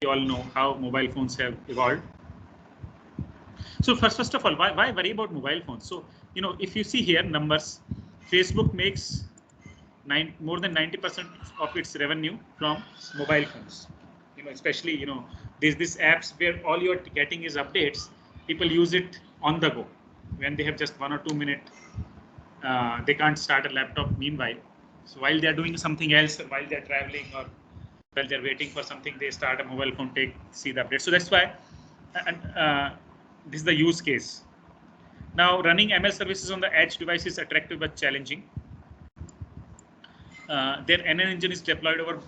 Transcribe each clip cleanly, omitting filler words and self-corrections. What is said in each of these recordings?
you all know how mobile phones have evolved. So first of all, why worry about mobile phones? So, you know, if you see here numbers, Facebook makes more than 90% of its revenue from mobile phones. You know, especially, you know, these apps where all you're getting is updates. People use it on the go when they have just 1 or 2 minutes. They can't start a laptop meanwhile. So while they're doing something else, or while they're traveling, or while they're waiting for something, they start a mobile phone, see the update. So that's why, and this is the use case. Now, running ML services on the edge device is attractive but challenging. Their NN engine is deployed over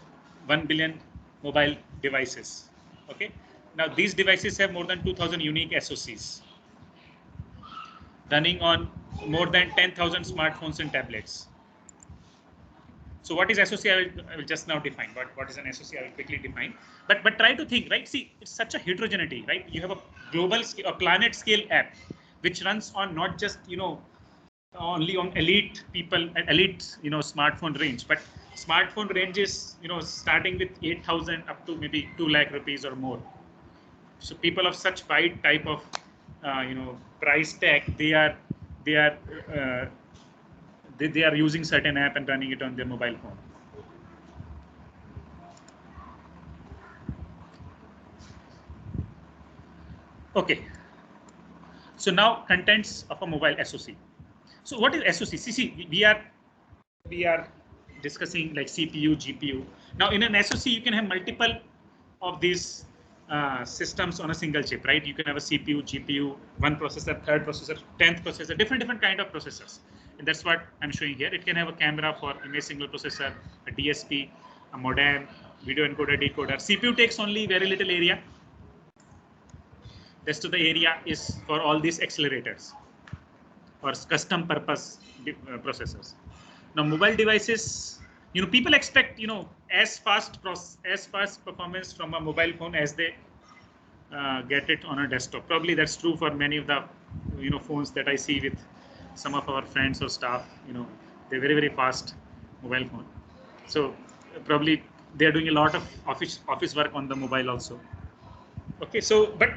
1 billion mobile devices. Okay. Now, these devices have more than 2,000 unique SoCs running on more than 10,000 smartphones and tablets. So what is SoC? I will just now define. What is an SoC? I will quickly define. But try to think, right? See, it's such a heterogeneity, right? You have a global, a planet scale app, which runs on not just, you know, only on elite people, elite, you know, smartphone range, but smartphone ranges, you know, starting with 8,000 up to maybe 2 lakh rupees or more. So people of such wide type of, you know, price tag, they are using certain app and running it on their mobile phone. Okay. So now contents of a mobile SoC. So what is SoC? See, we are discussing like CPU, GPU. Now in an SoC, you can have multiple of these systems on a single chip, right? You can have a CPU, GPU, one processor, third processor, 10th processor, different kind of processors. And that's what I'm showing here. It can have a camera for image signal processor, a DSP, a modem, video encoder, decoder. CPU takes only very little area. Rest of the area is for all these accelerators or custom purpose processors. Now, mobile devices, you know, people expect, you know, as fast performance from a mobile phone as they get it on a desktop. Probably that's true for many of the, you know, phones that I see with some of our friends or staff. You know, they're very fast mobile phone. So probably they're doing a lot of office work on the mobile also. Okay, so but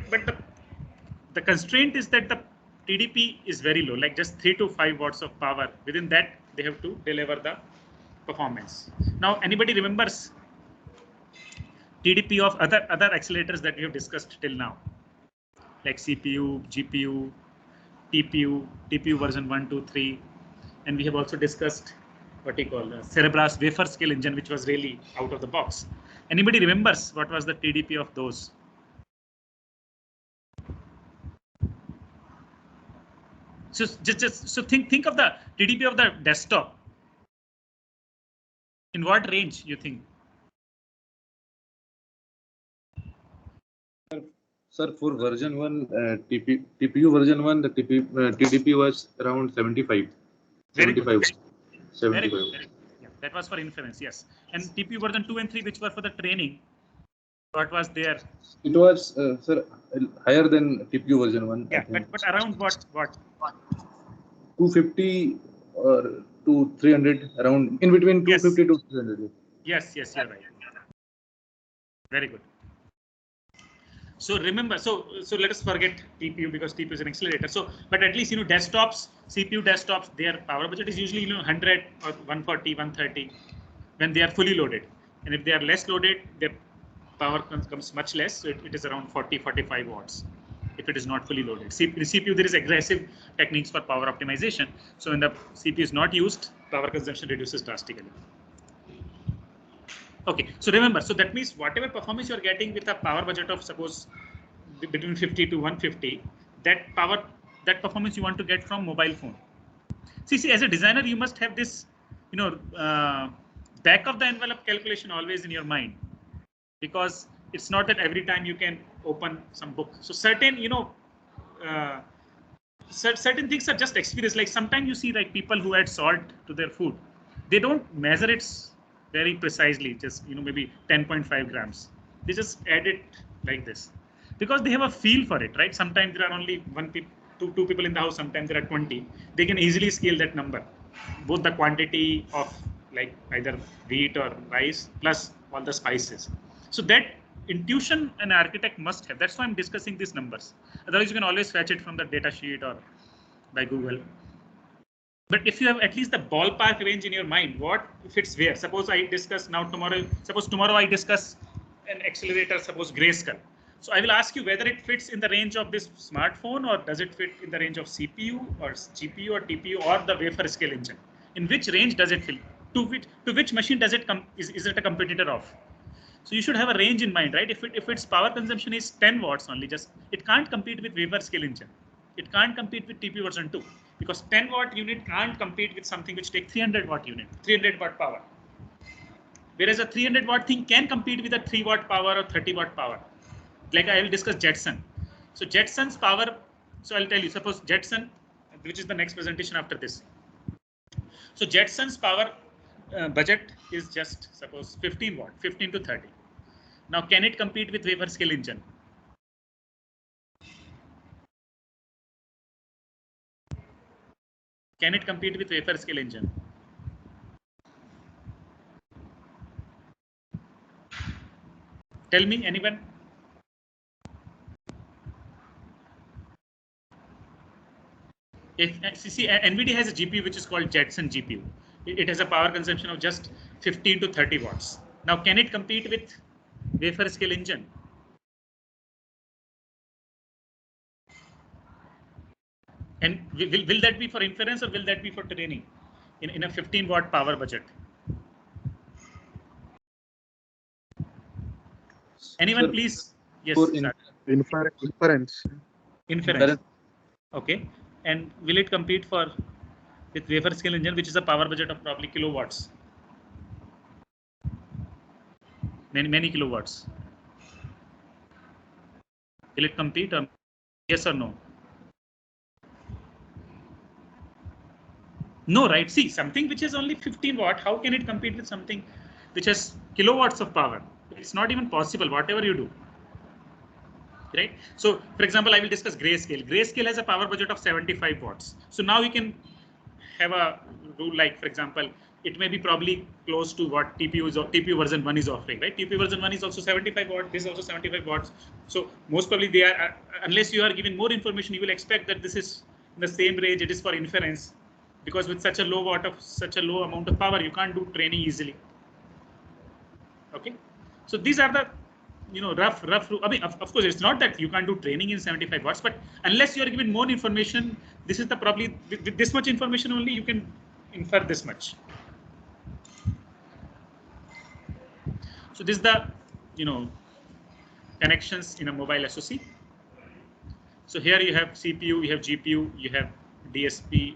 the constraint is that the TDP is very low, like just 3 to 5 watts of power. Within that, they have to deliver the performance. Now, anybody remembers TDP of other accelerators that we have discussed till now, like CPU, GPU, TPU version 1, 2, 3, and we have also discussed what we call Cerebras wafer scale engine, which was really out of the box. Anybody remembers what was the TDP of those? So so think of the TDP of the desktop. In what range you think? Sir, for version 1, TPU version 1, the TDP was around 75. Very good. 75. Very good. Yeah, that was for inference, yes. And TPU version 2 and 3, which were for the training, what was there? It was, sir, higher than TPU version 1. Yeah, but around what? 250 or to 300, around in between 250 to 300. Yes, you're right. Very good. So remember, so let us forget TPU because TPU is an accelerator. So, but at least, you know, desktops, CPU desktops, their power budget is usually, you know, 100 or 140, 130 when they are fully loaded. And if they are less loaded, their power comes much less. So it is around 40, 45 watts if it is not fully loaded. CPU, there is aggressive techniques for power optimization. So when the CPU is not used, power consumption reduces drastically. Okay, so remember, so that means whatever performance you're getting with a power budget of suppose between 50 to 150, that performance you want to get from mobile phone. See, as a designer, you must have this, you know, back of the envelope calculation always in your mind, because it's not that every time you can open some book. So certain, you know, certain things are just experience. Like sometimes you see like people who add salt to their food, they don't measure it very precisely, just, you know, maybe 10.5 grams. They just add it like this because they have a feel for it, right? Sometimes there are only two people in the house, sometimes there are 20. They can easily scale that number, both the quantity of like either wheat or rice plus all the spices. So that intuition an architect must have. That's why I'm discussing these numbers. Otherwise, you can always fetch it from the data sheet or by Google. But if you have at least the ballpark range in your mind, what fits where? Suppose I discuss now tomorrow. Suppose tomorrow I discuss an accelerator. Suppose Grayskull. So I will ask you whether it fits in the range of this smartphone, or does it fit in the range of CPU or GPU or TPU or the wafer scale engine? In which range does it fit? To which machine does it come? Is it a competitor of? So you should have a range in mind, right? If its power consumption is 10 watts only, just it can't compete with wafer scale engine. It can't compete with TPU version 2 because 10 watt unit can't compete with something which takes 300 watt unit, 300 watt power. Whereas a 300 watt thing can compete with a 3 watt power or 30 watt power. Like I will discuss Jetson. So Jetson's power, so I'll tell you, suppose Jetson, which is the next presentation after this. So Jetson's power budget is just suppose 15 watt, 15 to 30. Now, can it compete with wafer scale engine? Can it compete with wafer scale engine? Tell me, anyone? If see, NVIDIA has a GPU which is called Jetson GPU. It has a power consumption of just 15 to 30 watts. Now, can it compete with wafer scale engine? And will that be for inference or will that be for training in a 15 watt power budget? Anyone, please? Yes. Inference. Okay. And will it compete with wafer scale engine, which is a power budget of probably kilowatts? Many kilowatts. Will it compete? Or yes or no? No, right? See, something which is only 15 watt, how can it compete with something which has kilowatts of power? It's not even possible, whatever you do. Right? So, for example, I will discuss Grayscale. Grayscale has a power budget of 75 watts. So now you can have a rule like, for example, it may be probably close to what TPU version 1 is offering, right? TPU version 1 is also 75 watts. This is also 75 watts. So most probably they are, unless you are given more information, you will expect that this is in the same range. It is for inference, because with such a low amount of power, you can't do training easily. Okay, so these are the rough. I mean, of course, it's not that you can't do training in 75 watts, but unless you are given more information, this is the probably with this much information only you can infer this much. So this is the connections in a mobile SoC. So here you have CPU, you have GPU, you have DSP,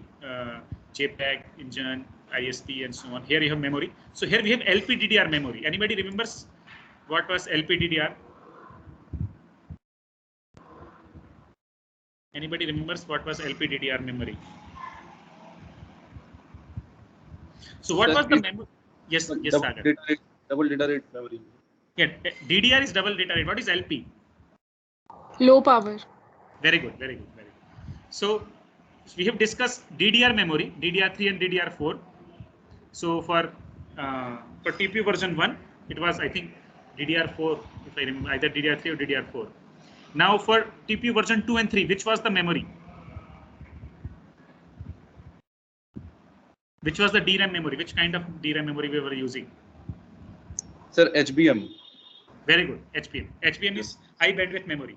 JPEG, engine, ISP, and so on. Here you have memory. So here we have LPDDR memory. Anybody remembers what was LPDDR? Anybody remembers what was LPDDR memory? So what was the memory? Yes, Sagar. Double data rate memory. Yeah, DDR is double data rate. What is LP? Low power. Very good, very good, very good. So we have discussed DDR memory, DDR3 and DDR4. So for TPU version 1, it was, I think, DDR4, if I remember, either DDR3 or DDR4. Now for TPU version 2 and 3, which was the memory? Which was the DRAM memory? Which kind of DRAM memory we were using? Sir, HBM. Very good, HBM. HBM is high bandwidth memory.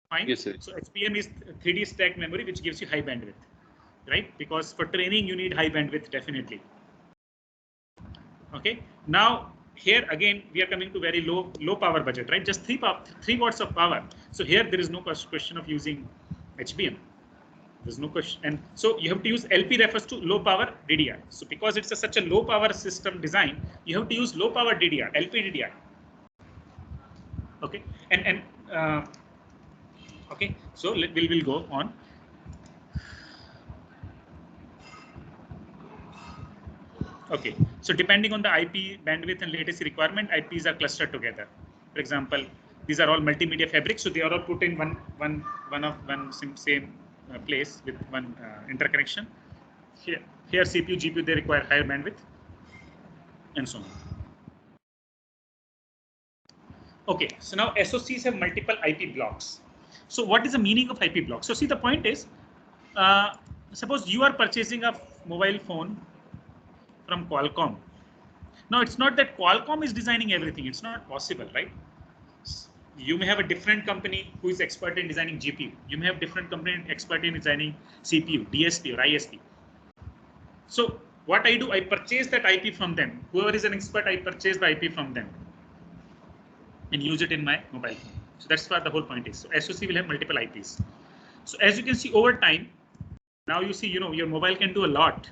Fine. Yes, sir. So HBM is 3D stacked memory, which gives you high bandwidth, right? Because for training, you need high bandwidth, definitely. Okay. Now, here again, we are coming to very low power budget, right? Just 3 watts of power. So here there is no question of using HBM. There's no question. And so you have to use LP refers to low power DDR. So because it's such a low power system design, you have to use low power DDR, LPDDR. Okay. Okay. So we'll go on. Okay, so depending on the IP bandwidth and latency requirement, IPs are clustered together. For example, these are all multimedia fabrics, so they are all put in one same place with one interconnection. Here CPU, GPU, they require higher bandwidth, and so on. Okay, so now SoCs have multiple IP blocks. So what is the meaning of IP block? So see, the point is, suppose you are purchasing a mobile phone from Qualcomm. Now it's not that Qualcomm is designing everything. It's not possible, right? You may have a different company who is expert in designing GPU. You may have different company expert in designing CPU, DSP, or ISP. So what I do, I purchase that IP from them. Whoever is an expert, I purchase the IP from them and use it in my mobile phone. So that's what the whole point is. So SoC will have multiple IPs. So as you can see over time, now you see, your mobile can do a lot,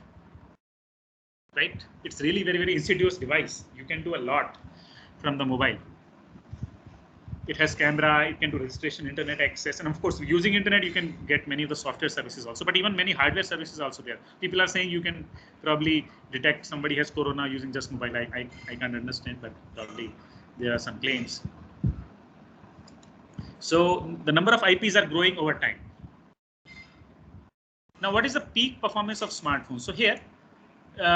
right? It's really very, very insidious device. You can do a lot from the mobile. It has camera, it can do registration, internet access, and of course, using internet, you can get many of the software services also, but even many hardware services also there. People are saying you can probably detect somebody has corona using just mobile. I can't understand, but probably there are some claims. So the number of IPs are growing over time. Now, what is the peak performance of smartphones? So here they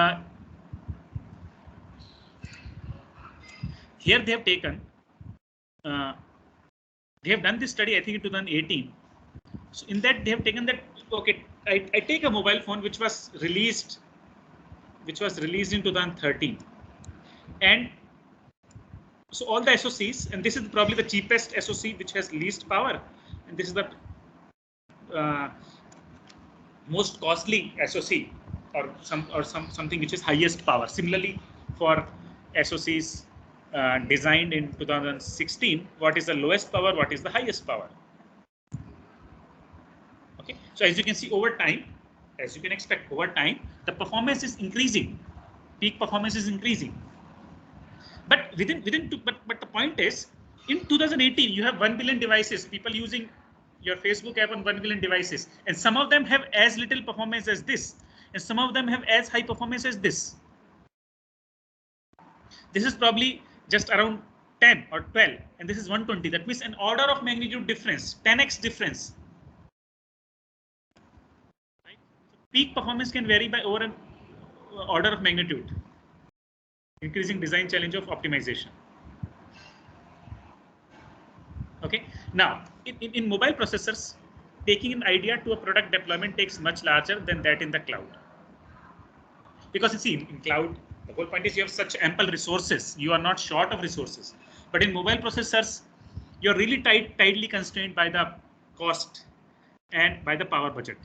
have taken, they have done this study, I think in 2018. So in that they have taken that, okay, I take a mobile phone which was released in 2013, and so all the SoCs, and this is probably the cheapest SoC which has least power, and this is the most costly SoC, or something which is highest power. Similarly, for SoCs designed in 2016, what is the lowest power? What is the highest power? Okay, so as you can see over time, as you can expect over time, the performance is increasing. Peak performance is increasing. But but the point is, in 2018, you have 1 billion devices, people using your Facebook app on 1 billion devices, and some of them have as little performance as this, and some of them have as high performance as this. This is probably just around 10 or 12, and this is 120. That means an order of magnitude difference, 10x difference. Right? Peak performance can vary by over an order of magnitude, increasing design challenge of optimization. Okay, now in mobile processors, taking an idea to a product deployment takes much larger than that in the cloud. Because you see, in cloud, the whole point is you have such ample resources. You are not short of resources. But in mobile processors, you're really tightly constrained by the cost and by the power budget.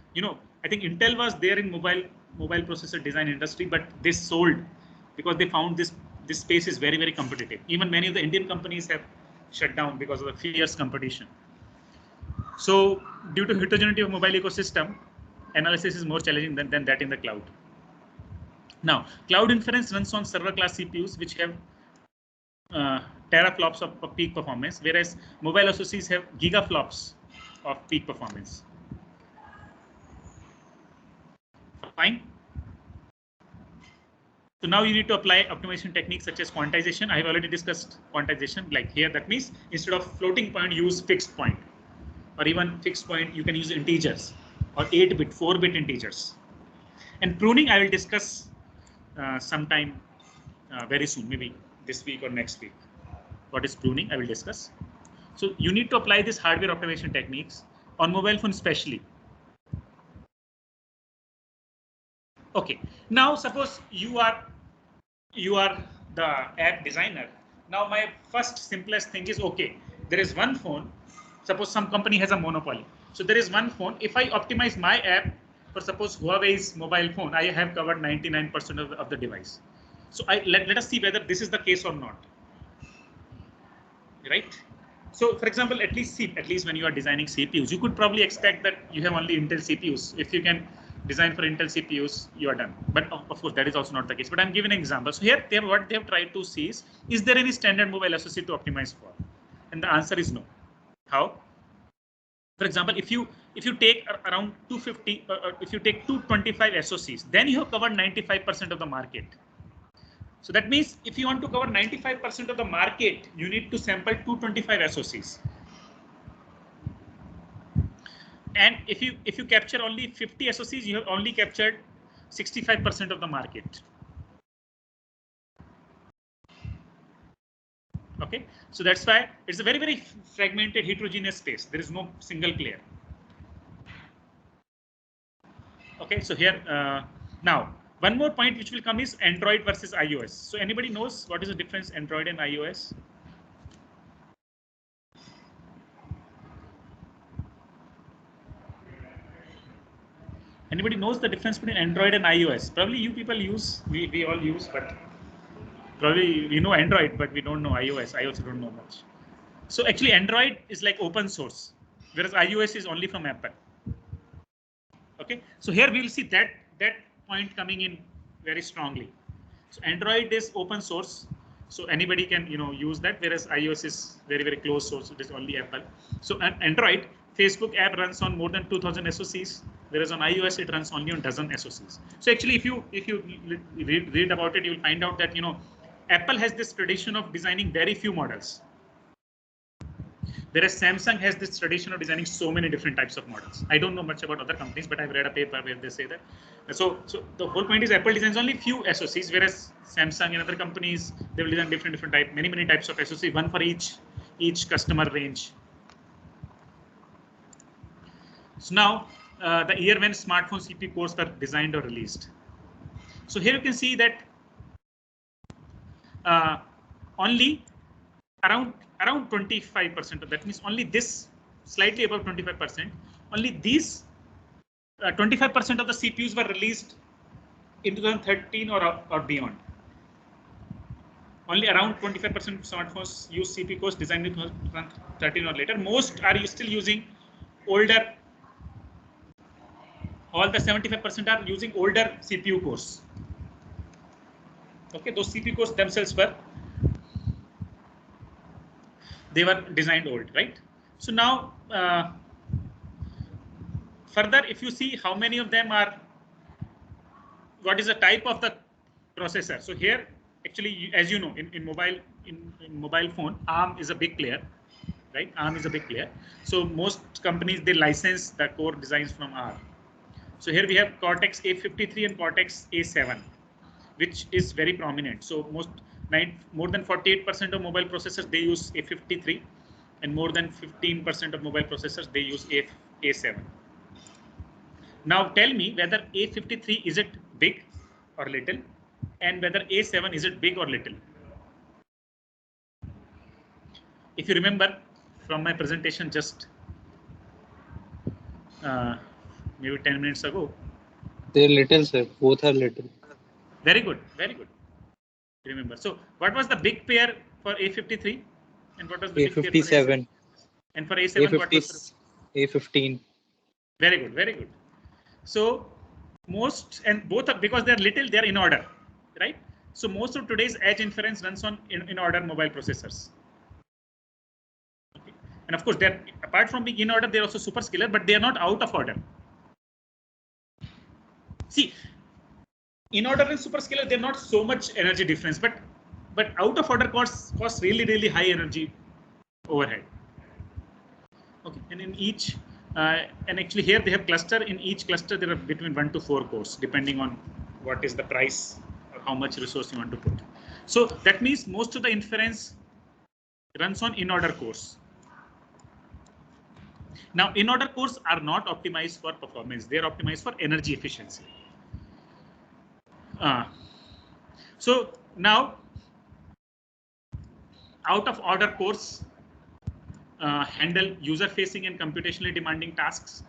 I think Intel was there in mobile processor design industry, but they sold because they found this space is very, very competitive. Even many of the Indian companies have shut down because of the fierce competition. So due to heterogeneity of mobile ecosystem, analysis is more challenging than that in the cloud. Now, cloud inference runs on server class CPUs, which have teraflops of peak performance, whereas mobile SoCs have gigaflops of peak performance. Fine. So now you need to apply optimization techniques such as quantization. I have already discussed quantization. Like here, that means instead of floating point, use fixed point, or even fixed point, you can use integers or 8-bit, 4-bit integers. And pruning, I will discuss sometime very soon, maybe this week or next week. What is pruning? I will discuss. So you need to apply this hardware optimization techniques on mobile phone especially. Okay, now suppose you are the app designer. Now my first simplest thing is, okay, there is one phone. Suppose some company has a monopoly. So there is one phone. If I optimize my app for suppose Huawei's mobile phone, I have covered 99% of the device. So let us see whether this is the case or not. Right? So for example, at least when you are designing CPUs, you could probably expect that you have only Intel CPUs. If you can design for Intel CPUs, you are done. But of course, that is also not the case. But I'm giving an example. So here, what they have tried to see is there any standard mobile SoC to optimize for? And the answer is no. How? For example, if you take around 250, or if you take 225 SoCs, then you have covered 95% of the market. So that means if you want to cover 95% of the market, you need to sample 225 SoCs. And if you capture only 50 SoCs, you have only captured 65% of the market. Okay, so that's why it's a very, very fragmented, heterogeneous space. There is no single player. Okay, so here now one more point which will come is Android versus iOS. So anybody knows what is the difference Android and iOS? Anybody knows the difference between Android and iOS? Probably you people use, we all use, but probably we know Android, but we don't know iOS. I also don't know much. So actually Android is like open source, whereas iOS is only from Apple. Okay, so here we will see that point coming in very strongly. So Android is open source, so anybody can use that, whereas iOS is very, very closed source. It is only Apple. So Android, Facebook app runs on more than 2,000 SoCs, whereas on iOS it runs only on dozen SoCs. So actually, if you read about it, you will find out that Apple has this tradition of designing very few models, whereas Samsung has this tradition of designing so many different types of models. I don't know much about other companies, but I've read a paper where they say that. So the whole point is Apple designs only few SoCs, whereas Samsung and other companies, they will design different type, many types of SoC, one for each customer range. So now the year when smartphone CPU cores were designed or released. So here you can see that only around 25% of that, means only this slightly above 25%, only these 25% of the CPUs were released in 2013 or beyond. Only around 25% of smartphones use CPU cores designed in 2013 or later. Most are still using older. All the 75% are using older CPU cores. Okay, those CPU cores themselves were designed old, right? So now further, if you see how many of them are, what is the type of the processor? So here, actually, as you know, in mobile phone, ARM is a big player, right? ARM is a big player. So most companies, they license the core designs from ARM. So here we have Cortex A53 and Cortex A7, which is very prominent. So more than 48% of mobile processors, they use A53, and more than 15% of mobile processors, they use A7. Now tell me whether A53 is it big or little, and whether A7 is it big or little. If you remember from my presentation just maybe 10 minutes ago. They're little, sir. Both are little. Very good, very good. Remember. So what was the big pair for A53, and what was the A57? big pair for A7? And for A7, A50, what was A15. Very good, very good. So most, and both are, because they're little, they're in order, right? So most of today's edge inference runs on in order mobile processors. Okay. And of course, they're, apart from being in order, they're also superscalar, but they are not out of order. See, in order and superscalar, they're not so much energy difference, but out of order costs really high energy overhead. Okay, and in each and actually here they have cluster. In each cluster there are between 1 to 4 cores, depending on what is the price or how much resource you want to put. So that means most of the inference runs on in order cores. Now in order cores are not optimized for performance; they are optimized for energy efficiency. So now out of order cores handle user-facing and computationally demanding tasks,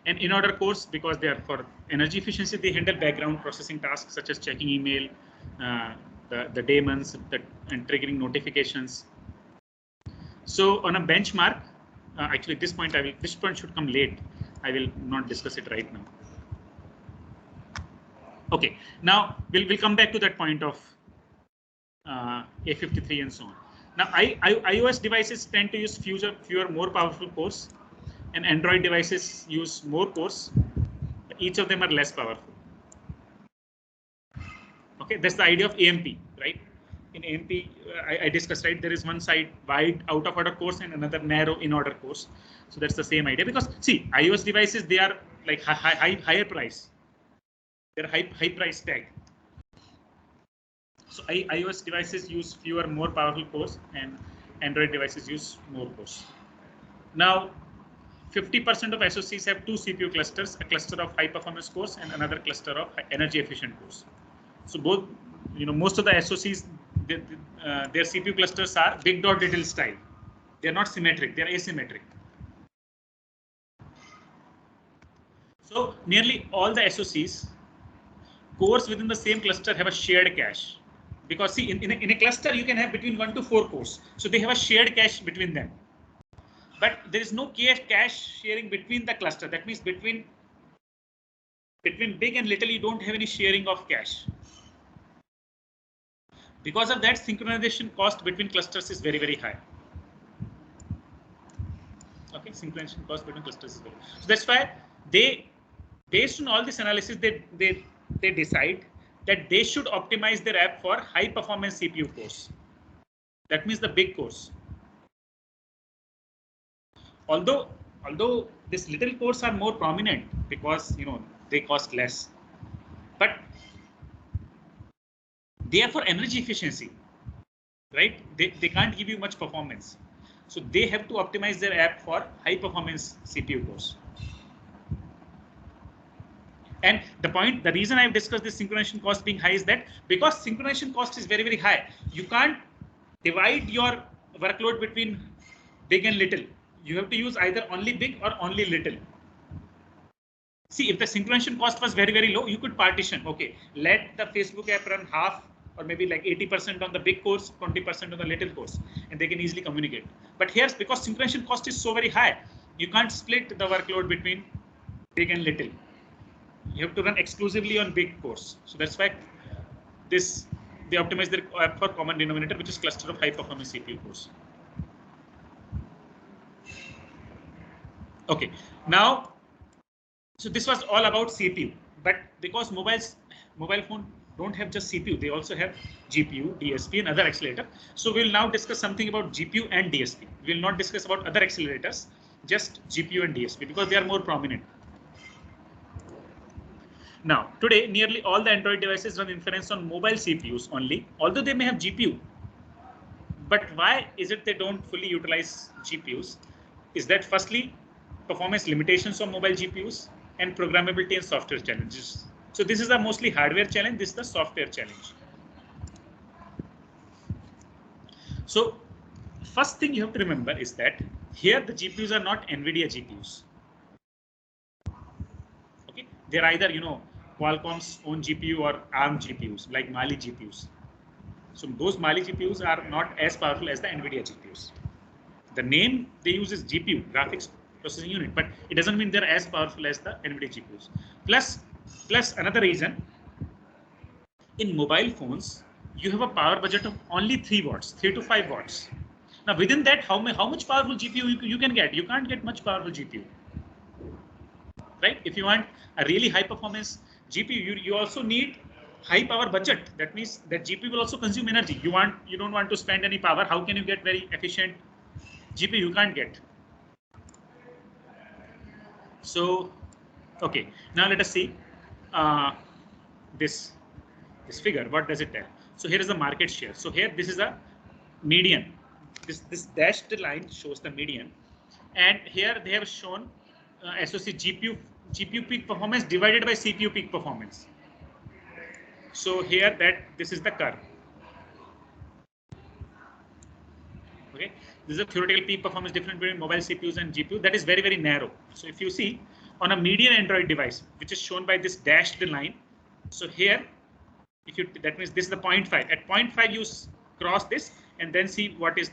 and in order cores, because they are for energy efficiency, they handle background processing tasks such as checking email, the daemons, and triggering notifications. So on a benchmark, actually this point should come late. I will not discuss it right now. Okay, now we'll come back to that point of A53 and so on. Now, iOS devices tend to use fewer, more powerful cores, and Android devices use more cores. Each of them are less powerful. Okay, that's the idea of AMP, right? In AMP, I discussed, right? There is one side wide out of order cores and another narrow in order cores. So that's the same idea, because see, iOS devices, they are like higher price. They're high price tag. So iOS devices use fewer, more powerful cores, and Android devices use more cores. Now, 50% of SoCs have two CPU clusters, a cluster of high performance cores and another cluster of energy efficient cores. So both, most of the SoCs, their CPU clusters are big dot little style. They're not symmetric, they're asymmetric. So nearly all the SoCs, cores within the same cluster have a shared cache. Because see, in a cluster, you can have between 1 to 4 cores. So they have a shared cache between them. But there is no cache sharing between the cluster. That means between big and little, you don't have any sharing of cache. Because of that, synchronization cost between clusters is very, very high. Okay, synchronization cost between clusters is very high. So that's why they, based on all this analysis, they decide that they should optimize their app for high performance CPU cores. That means the big cores. Although these little cores are more prominent because they cost less, but they are for energy efficiency, right? They can't give you much performance, so they have to optimize their app for high performance CPU cores. And the reason I've discussed this synchronization cost being high is that because synchronization cost is very, very high, you can't divide your workload between big and little. You have to use either only big or only little. See, if the synchronization cost was very, very low, you could partition. Okay, let the Facebook app run half or maybe like 80% on the big cores, 20% on the little cores, and they can easily communicate. But here, because synchronization cost is so very high, you can't split the workload between big and little. You have to run exclusively on big cores. So that's why they optimize their app for common denominator, which is cluster of high performance CPU cores. Okay, now, so this was all about CPU, but because mobile phone don't have just CPU, they also have GPU, DSP, and other accelerator. So we'll now discuss something about GPU and DSP. We'll not discuss about other accelerators, just GPU and DSP because they are more prominent. Now, today, nearly all the Android devices run inference on mobile CPUs only, although they may have GPU. But why is it they don't fully utilize GPUs? Is that firstly, performance limitations of mobile GPUs and programmability and software challenges. So this is a mostly hardware challenge, this is the software challenge. So first thing you have to remember is that here the GPUs are not NVIDIA GPUs. Okay, they're either Qualcomm's own GPU or ARM GPUs like Mali GPUs. So those Mali GPUs are not as powerful as the NVIDIA GPUs. The name they use is GPU, graphics processing unit, but it doesn't mean they're as powerful as the NVIDIA GPUs. Plus another reason, in mobile phones, you have a power budget of only 3 watts, 3 to 5 watts. Now within that, how much powerful GPU you can get? You can't get much powerful GPU. Right? If you want a really high performance GPU, you also need high power budget. That means that GPU will also consume energy. You don't want to spend any power. How can you get very efficient GPU? You can't get. So, okay. Now let us see this figure. What does it tell? So here is the market share. So here this is a median. This dashed line shows the median, and here they have shown SoC GPU peak performance divided by CPU peak performance. So here this is the curve. Okay, this is a theoretical peak performance difference between mobile CPUs and GPU that is very, very narrow. So if you see on a median Android device, which is shown by this dashed line, so here, that means this is the 0.5. At 0.5, you cross this and then see what you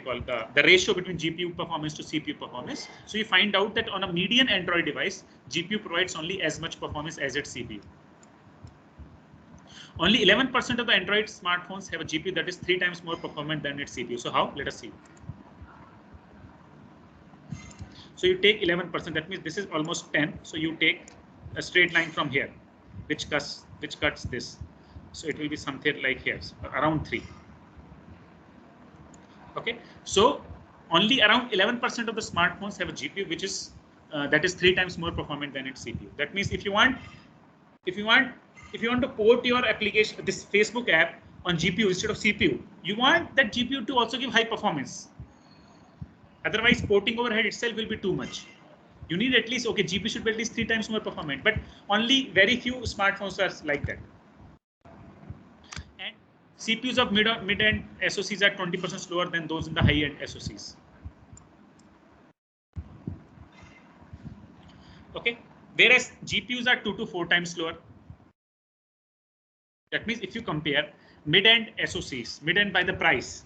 call the ratio between GPU performance to CPU performance. So you find out that on a median Android device, GPU provides only as much performance as its CPU. Only 11% of the Android smartphones have a GPU that is 3 times more performant than its CPU. So how? Let us see. So you take 11%. That means this is almost 10. So you take a straight line from here, which cuts this. So it will be something like here, so around 3. Okay. So only around 11% of the smartphones have a GPU which is that is 3 times more performant than its CPU. That means if you want if you want to port your application, this Facebook app on GPU instead of CPU, you want that GPU to also give high performance. Otherwise, porting overhead itself will be too much. You need at least, okay, GPU should be at least 3 times more performant, but only very few smartphones are like that. And CPUs of mid-end SoCs are 20% slower than those in the high-end SoCs. Okay, whereas GPUs are 2 to 4 times slower. That means if you compare mid-end SoCs, mid-end by the price,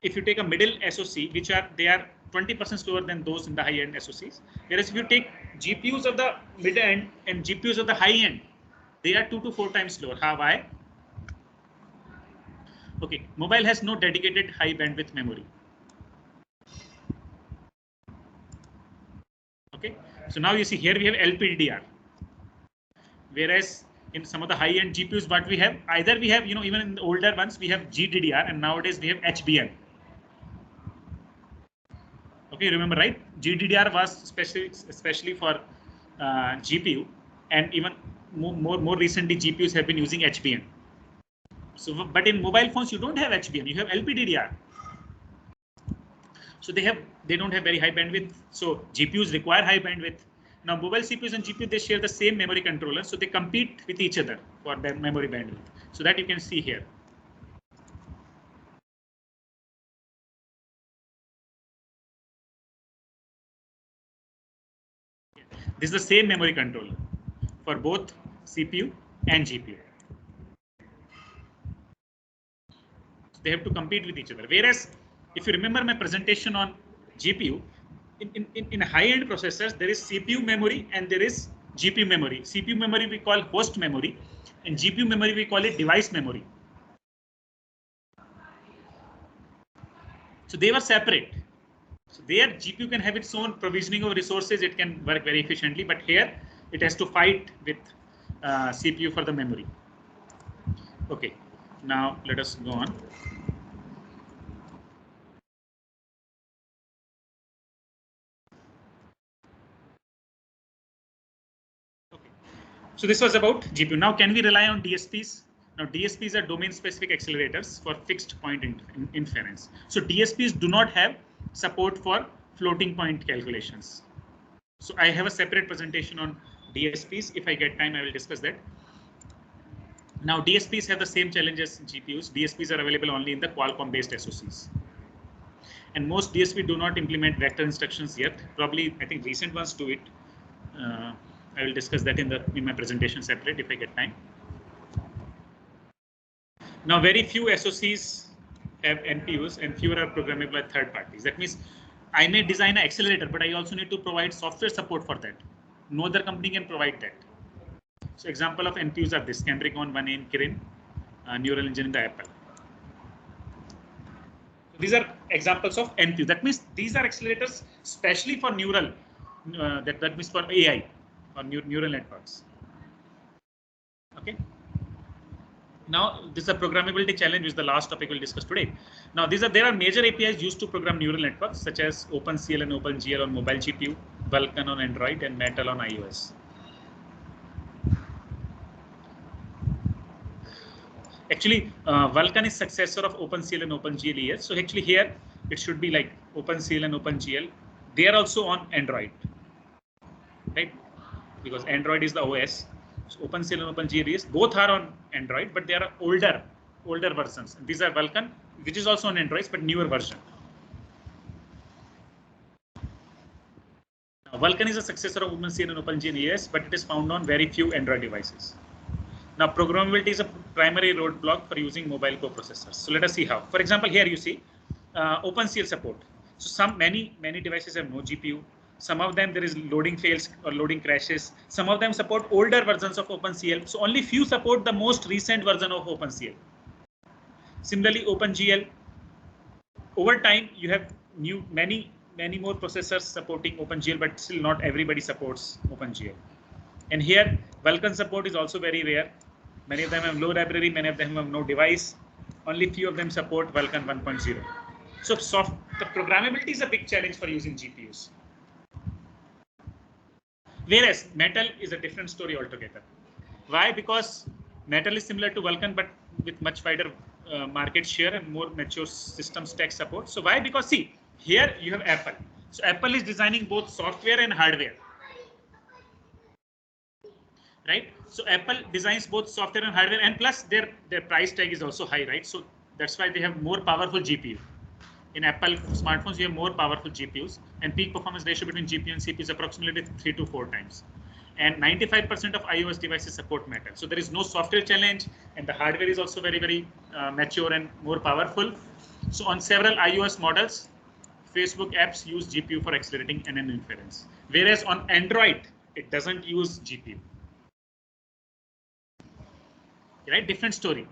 if you take a middle SoC, they are 20% slower than those in the high-end SoCs. Whereas if you take GPUs of the mid-end and GPUs of the high-end, they are 2 to 4 times slower. How? Why? Okay, mobile has no dedicated high bandwidth memory. Okay, so now you see here we have LPDDR, whereas in some of the high-end GPUs, what we have, either we have, even in the older ones, we have GDDR, and nowadays we have HBM. Okay, remember, right? GDDR was especially for GPU, and even more recently, GPUs have been using HBM. So, but in mobile phones, you don't have HBM, you have LPDDR. So they don't have very high bandwidth. So GPUs require high bandwidth. Now mobile CPUs and GPU, they share the same memory controller, so they compete with each other for their memory bandwidth. So that you can see here. This is the same memory controller for both CPU and GPU. So they have to compete with each other. Whereas if you remember my presentation on GPU, in high-end processors, there is CPU memory and there is GPU memory. CPU memory we call host memory, and GPU memory we call it device memory. So they were separate. So there GPU can have its own provisioning of resources, it can work very efficiently, but here it has to fight with CPU for the memory. Okay, now let us go on. Okay, so this was about GPU. Now can we rely on DSPs? Now DSPs are domain-specific accelerators for fixed point inference. So DSPs do not have support for floating point calculations. So I have a separate presentation on DSPs. If I get time, I will discuss that. Now DSPs have the same challenges as GPUs. DSPs are available only in the Qualcomm-based SoCs. And most DSP do not implement vector instructions yet. Probably, I think recent ones do it. I will discuss that in my presentation separate if I get time. Now, very few SoCs have NPUs and fewer are programmable by third parties. That means I may design an accelerator, but I also need to provide software support for that. No other company can provide that. So example of NPUs are this: Cambricon, OneAIM, Kirin, Neural Engine in the Apple. These are examples of NPU. That means these are accelerators specially for neural, that means for AI or neural networks. Okay. Now this is a programmability challenge, which is the last topic we'll discuss today. Now there are major APIs used to program neural networks, such as OpenCL and OpenGL on mobile GPU, Vulkan on Android, and Metal on iOS. Actually, Vulkan is successor of OpenCL and OpenGL ES. So actually here it should be like OpenCL and OpenGL. They are also on Android, right? Because Android is the OS. So OpenCL and OpenGL ES both are on Android, but they are older versions. And these are Vulkan, which is also on Android, but newer version. Now, Vulkan is a successor of OpenCL and OpenGL ES, but it is found on very few Android devices. Now, programmability is a primary roadblock for using mobile coprocessors. So let us see how. For example, here you see OpenCL support. So many devices have no GPU. Some of them there is loading fails or loading crashes. Some of them support older versions of OpenCL. So only few support the most recent version of OpenCL. Similarly, OpenGL. Over time, you have many more processors supporting OpenGL, but still not everybody supports OpenGL. And here, Vulkan support is also very rare. Many of them have low library, many of them have no device. Only few of them support Vulkan 1.0. So the programmability is a big challenge for using GPUs. Whereas Metal is a different story altogether. Why? Because Metal is similar to Vulkan, but with much wider market share and more mature system stack support. So why? Because see, here you have Apple. So Apple is designing both software and hardware. Right? So Apple designs both software and hardware, and plus their price tag is also high, right? So that's why they have more powerful GPU. In Apple smartphones, you have more powerful GPUs, and peak performance ratio between GPU and CPU is approximately 3 to 4 times. And 95% of iOS devices support Metal. So there is no software challenge, and the hardware is also very, very mature and more powerful. So on several iOS models, Facebook apps use GPU for accelerating NN inference, whereas on Android, it doesn't use GPU. Right? Different story.